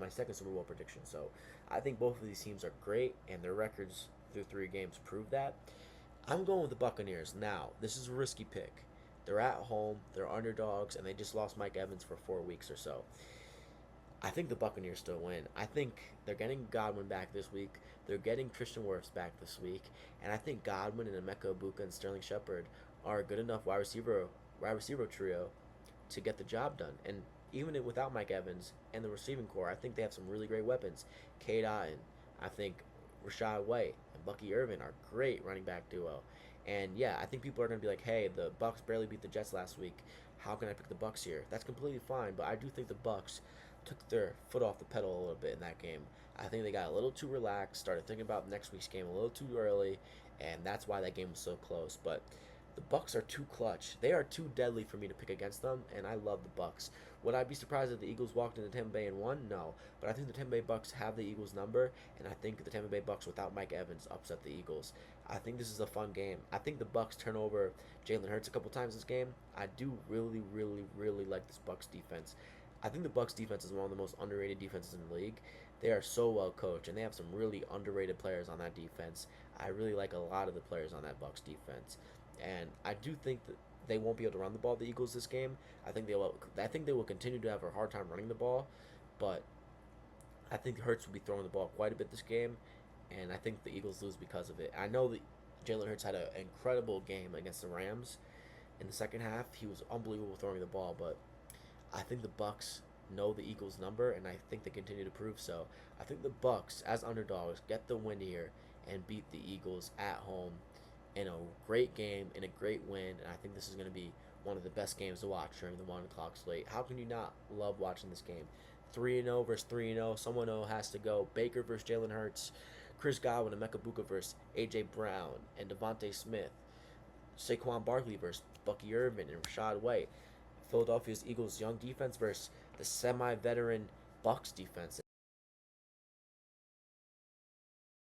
my second Super Bowl prediction. So I think both of these teams are great, and their records through 3 games prove that. I'm going with the Buccaneers. Now, this is a risky pick. They're at home, they're underdogs, and they just lost Mike Evans for 4 weeks or so. I think the Buccaneers still win. I think they're getting Godwin back this week. They're getting Christian Wirfs back this week, and I think Godwin and Emeka Ibuka and Sterling Shepard are a good enough wide receiver trio to get the job done. And even without Mike Evans and the receiving core, I think they have some really great weapons. Cade Otton, I think Rashad White and Bucky Irvin are great running back duo. And yeah, I think people are going to be like, "Hey, the Bucks barely beat the Jets last week. How can I pick the Bucks here?" That's completely fine, but I do think the Bucks took their foot off the pedal a little bit in that game. I think they got a little too relaxed, started thinking about next week's game a little too early, and that's why that game was so close. But the Bucks are too clutch. They are too deadly for me to pick against them, and I love the Bucks. Would I be surprised if the Eagles walked into Tampa Bay and won? No, but I think the Tampa Bay Bucks have the Eagles number, and I think the Tampa Bay Bucks without Mike Evans upset the Eagles. I think this is a fun game. I think the Bucks turn over Jalen Hurts a couple times this game. I do really, really, really like this Bucks defense. I think the Bucks defense is one of the most underrated defenses in the league. They are so well coached, and they have some really underrated players on that defense. I really like a lot of the players on that Bucks defense, and I do think that they won't be able to run the ball the Eagles this game. I think they will. I think they will continue to have a hard time running the ball, but I think Hurts will be throwing the ball quite a bit this game, and I think the Eagles lose because of it. I know that Jalen Hurts had an incredible game against the Rams in the second half. He was unbelievable throwing the ball, but I think the Bucks know the Eagles' number, and I think they continue to prove so. I think the Bucks, as underdogs, get the win here and beat the Eagles at home in a great game, in a great win, and I think this is going to be one of the best games to watch during the 1 o'clock slate. How can you not love watching this game? 3-0 versus 3-0. Someone has to go. Baker versus Jalen Hurts. Chris Godwin and Mecca Buka versus A.J. Brown and Devontae Smith. Saquon Barkley versus Bucky Irvin and Rashad White. Philadelphia's Eagles young defense versus the semi-veteran Bucks defense.